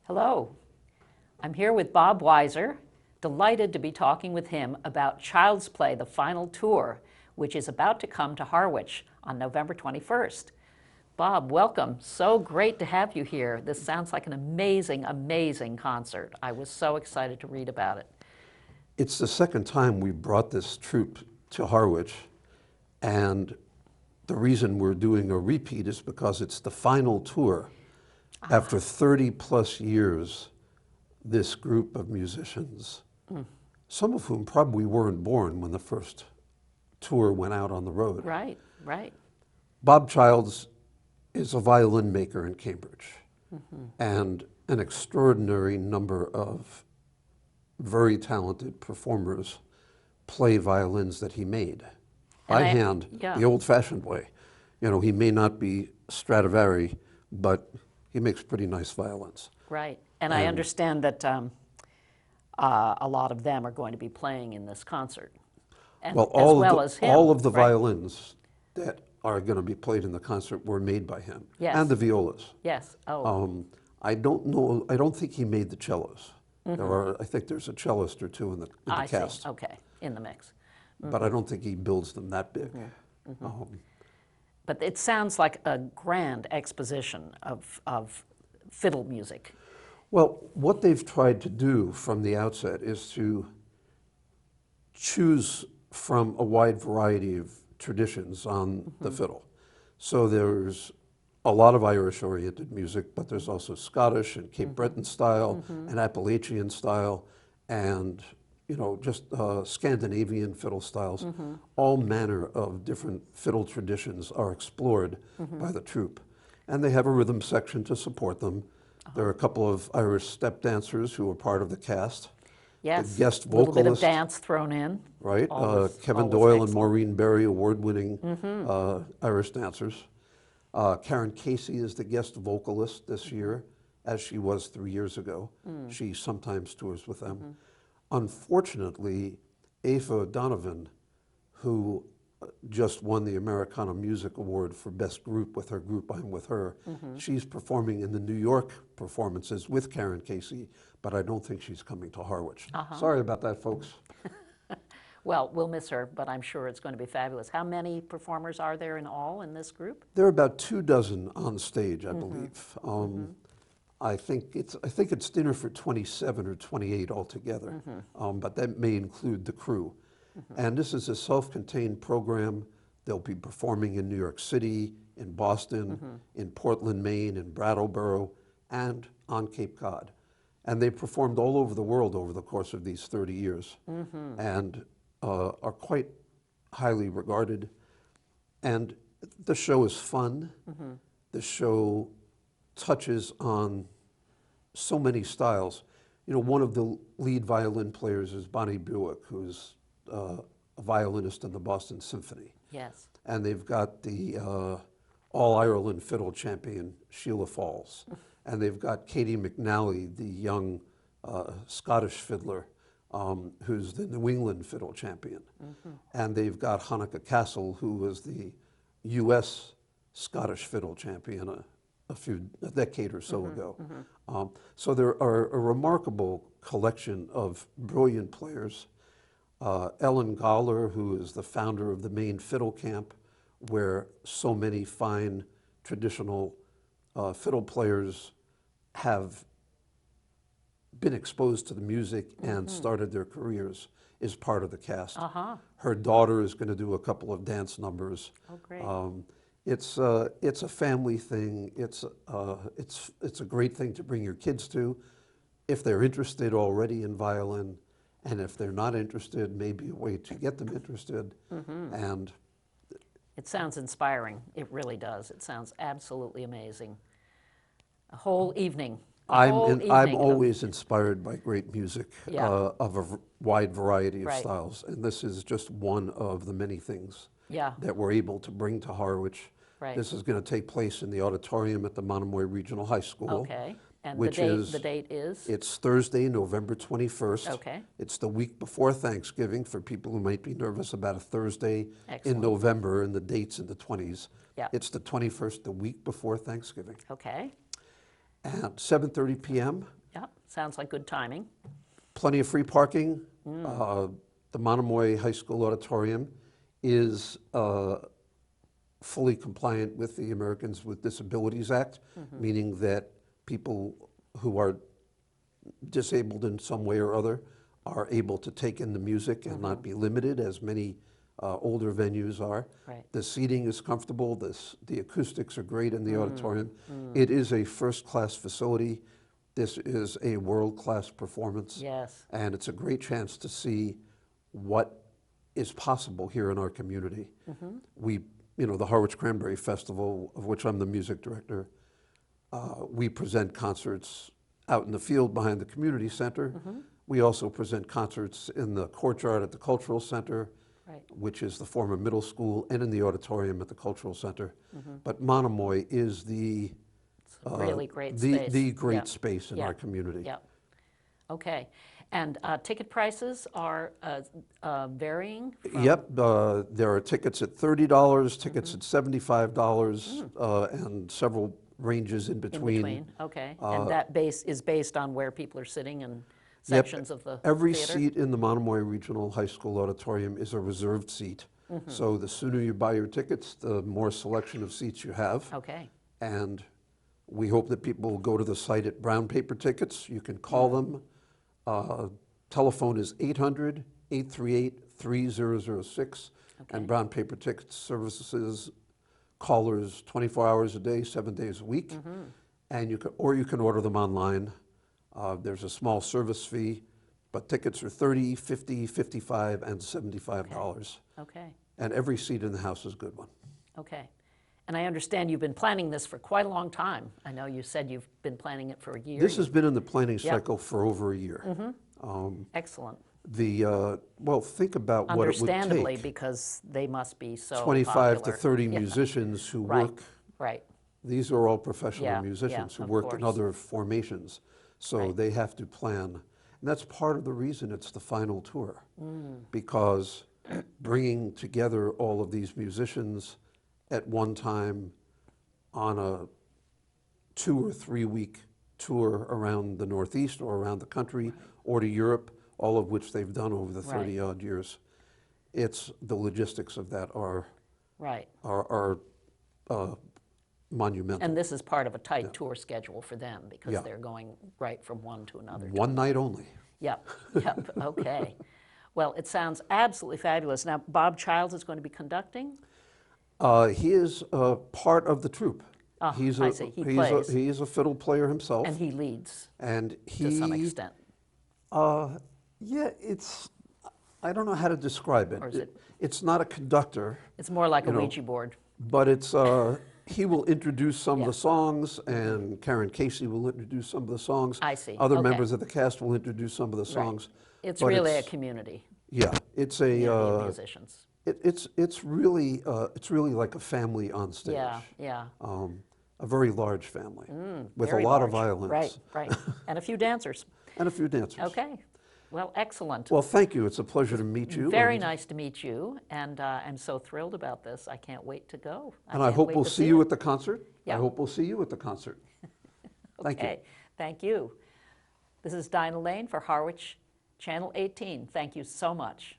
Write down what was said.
Hello, I'm here with Bob Weiser, delighted to be talking with him about Child's Play, the final tour, which is about to come to Harwich on November 21st. Bob, welcome. So great to have you here. This sounds like an amazing, amazing concert. I was so excited to read about it. It's the second time we brought this troupe to Harwich, and the reason we're doing a repeat is because it's the final tour. After 30 plus years, this group of musicians, some of whom probably weren't born when the first tour went out on the road. Right, right. Bob Childs is a violin maker in Cambridge, and an extraordinary number of very talented performers play violins that he made by hand, the old-fashioned way. You know, he may not be Stradivari, but he makes pretty nice violins. Right, and I understand that a lot of them are going to be playing in this concert, and, well, all as him. All of the right? violins that are going to be played in the concert were made by him, Yes. and the violas. Yes. Oh. I don't know. I don't think he made the cellos. I think there's a cellist or two in the I cast. see. Okay, in the mix. But I don't think he builds them that big. But it sounds like a grand exposition of fiddle music. Well, what they've tried to do from the outset is to choose from a wide variety of traditions on the fiddle. So there's a lot of Irish-oriented music, but there's also Scottish and Cape Breton style and Appalachian style, and just Scandinavian fiddle styles. All manner of different fiddle traditions are explored by the troupe. And they have a rhythm section to support them. There are a couple of Irish step dancers who are part of the cast. Yes, The guest a little bit of vocalist, dance thrown in. right? Kevin always Doyle and excellent. Maureen Berry, award-winning Irish dancers. Karen Casey is the guest vocalist this year, as she was 3 years ago. She sometimes tours with them. Unfortunately, Aoife Donovan, who just won the Americana Music Award for Best Group with her group I'm With Her, she's performing in the New York performances with Karen Casey, but I don't think she's coming to Harwich. Sorry about that, folks. Well, we'll miss her, but I'm sure it's going to be fabulous. How many performers are there in all in this group? There are about 24 on stage, I believe. I think it's dinner for 27 or 28 altogether, but that may include the crew. And this is a self-contained program. They'll be performing in New York City, in Boston, in Portland, Maine, in Brattleboro, and on Cape Cod. And they've performed all over the world over the course of these 30 years, and are quite highly regarded. And the show is fun. The show touches on so many styles. One of the lead violin players is Bonnie Buick, who's a violinist in the Boston Symphony. Yes. And they've got the All-Ireland fiddle champion, Sheila Falls. And they've got Katie McNally, the young Scottish fiddler, who's the New England fiddle champion. And they've got Hanukkah Castle, who was the U.S. Scottish fiddle champion a decade or so ago. So there are a remarkable collection of brilliant players. Ellen Goller, who is the founder of the Maine Fiddle Camp, where so many fine traditional fiddle players have been exposed to the music and started their careers, is part of the cast. Her daughter is going to do a couple of dance numbers. Oh, great. It's a family thing. It's a great thing to bring your kids to if they're interested already in violin, and if they're not interested, maybe a way to get them interested. And it sounds inspiring. It really does. It sounds absolutely amazing. A whole evening. I'm always inspired by great music of a wide variety of styles, and this is just one of the many things that we're able to bring to Harwich. This is going to take place in the auditorium at the Monomoy Regional High School. Okay. And which the date is? It's Thursday, November 21st. Okay. It's the week before Thanksgiving for people who might be nervous about a Thursday in November and the dates in the 20s. Yeah. It's the 21st, the week before Thanksgiving. Okay. at 7:30 p.m. Yeah, sounds like good timing. Plenty of free parking. The Monomoy High School auditorium is fully compliant with the Americans with Disabilities Act, meaning that people who are disabled in some way or other are able to take in the music and not be limited, as many older venues are. Right. The seating is comfortable. The acoustics are great in the auditorium. It is a first-class facility. This is a world-class performance. Yes. And it's a great chance to see what is possible here in our community. The Harwich Cranberry Festival, of which I'm the music director, we present concerts out in the field behind the community center. We also present concerts in the courtyard at the Cultural Center, which is the former middle school, and in the auditorium at the Cultural Center. But Monomoy is the really great space. The great space in our community. Yeah. Okay. And ticket prices are varying? Yep. There are tickets at $30, tickets at $75, and several ranges in between. In between, okay. And that is based on where people are sitting and sections of the Every theater? seat in the Monomoy Regional High School auditorium is a reserved seat. So the sooner you buy your tickets, the more selection of seats you have. Okay. And we hope that people will go to the site at Brown Paper Tickets. You can call them. Telephone is 800-838-3006. And Brown Paper Tickets services callers 24 hours a day, 7 days a week. And you can order them online. There's a small service fee, but tickets are $30, $50, $55, and $75. Okay. And every seat in the house is a good one. Okay. And I understand you've been planning this for quite a long time. I know you said you've been planning it for a year. This has been in the planning cycle for over a year. Excellent. Well, think about what it would Understandably, take. because they must be so 25 to popular. 30 musicians who work. Right. These are all professional musicians who of work in course. other formations. So they have to plan. And that's part of the reason it's the final tour. Because bringing together all of these musicians at one time on a 2 or 3 week tour around the Northeast or around the country or to Europe, all of which they've done over the 30 odd years. It's the logistics of that are monumental. And this is part of a tight tour schedule for them because they're going right from one to another. One night only. Yep, okay. Well, it sounds absolutely fabulous. Now, Bob Childs is going to be conducting? He is part of the troupe. I see. He plays. He's a fiddle player himself. And he leads And he, to some extent. Yeah, I don't know how to describe it. Or is it- It's not a conductor, It's more like a Ouija board. but it's, he will introduce some of the songs, and Karen Casey will introduce some of the songs. I see. Other Okay. members of the cast will introduce some of the songs. It's But really a community Yeah, it's a, of musicians. it's really like a family on stage. Yeah. A very large family with a Very lot of large. violence. Right. And a few dancers. And a few dancers. Okay. Well, excellent. Well, thank you. It's a pleasure to meet you. Very and, nice to meet you, and I'm so thrilled about this. I can't wait to go. And I can't hope wait we'll to see you it. at the concert. Yeah. I hope we'll see you at the concert. Thank you. Okay, thank you. This is Dinah Lane for Harwich Channel 18. Thank you so much.